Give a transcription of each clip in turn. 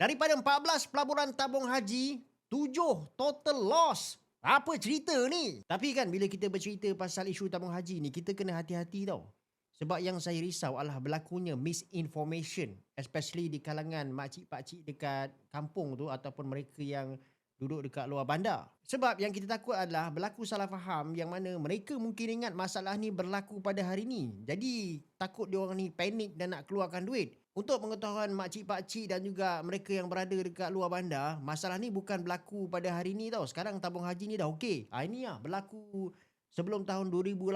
Daripada 14 pelaburan tabung haji, 7 total loss. Apa cerita ni? Tapi kan bila kita bercerita pasal isu tabung haji ni, kita kena hati-hati tau. Sebab yang saya risau adalah berlakunya misinformation, especially di kalangan makcik-pakcik dekat kampung tu ataupun mereka yang duduk dekat luar bandar. Sebab yang kita takut adalah berlaku salah faham yang mana mereka mungkin ingat masalah ni berlaku pada hari ni. Jadi takut diorang ni panik dan nak keluarkan duit. Untuk pengetahuan makcik-pakcik dan juga mereka yang berada dekat luar bandar, masalah ni bukan berlaku pada hari ni tau. Sekarang tabung haji ni dah okey. Ini lah berlaku sebelum tahun 2018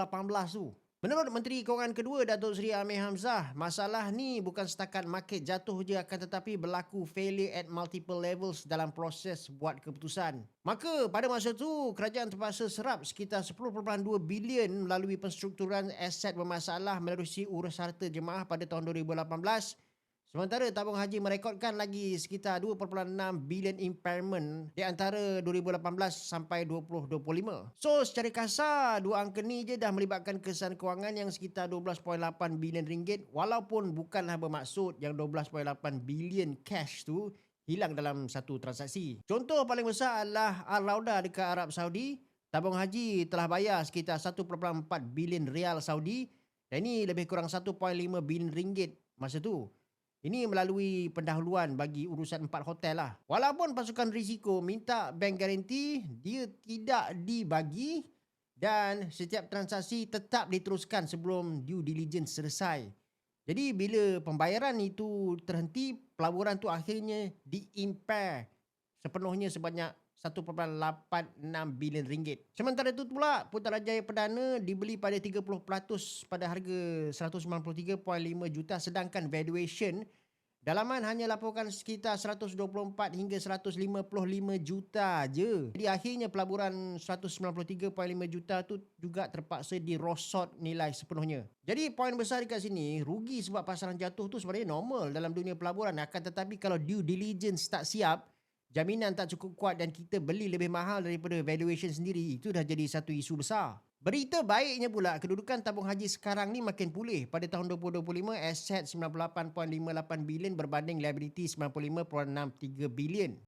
tu. Menurut Menteri Kewangan Kedua Datuk Seri Amir Hamzah, masalah ni bukan setakat market jatuh je akan tetapi berlaku failure at multiple levels dalam proses buat keputusan. Maka pada masa tu, kerajaan terpaksa serap sekitar 10.2 bilion melalui penstrukturan aset bermasalah menerusi urus harta jemaah pada tahun 2018. Sementara tabung haji merekodkan lagi sekitar 2.6 bilion impairment di antara 2018 sampai 2025. So secara kasar, dua angka ni je dah melibatkan kesan kewangan yang sekitar 12.8 bilion ringgit walaupun bukanlah bermaksud yang 12.8 bilion cash tu hilang dalam satu transaksi. Contoh paling besar adalah Al-Rauda dekat Arab Saudi. Tabung haji telah bayar sekitar 1.4 bilion rial Saudi dan ini lebih kurang 1.5 bilion ringgit masa tu. Ini melalui pendahuluan bagi urusan 4 hotel lah. Walaupun pasukan risiko minta bank garanti, dia tidak dibagi dan setiap transaksi tetap diteruskan sebelum due diligence selesai. Jadi bila pembayaran itu terhenti, pelaburan tu akhirnya di-impair sepenuhnya sebanyak 1.86 bilion ringgit. Sementara itu pula, Putrajaya Perdana dibeli pada 30% pada harga 193.5 juta sedangkan valuation dalaman hanya laporkan sekitar 124 hingga 155 juta je. Jadi akhirnya pelaburan 193.5 juta tu juga terpaksa dirosot nilai sepenuhnya. Jadi poin besar dekat sini, rugi sebab pasaran jatuh tu sebenarnya normal dalam dunia pelaburan. Akan tetapi kalau due diligence tak siap, jaminan tak cukup kuat dan kita beli lebih mahal daripada valuation sendiri, itu dah jadi satu isu besar. Berita baiknya pula, kedudukan tabung haji sekarang ni makin pulih. Pada tahun 2025, aset 98.58 bilion berbanding liability 95.63 bilion.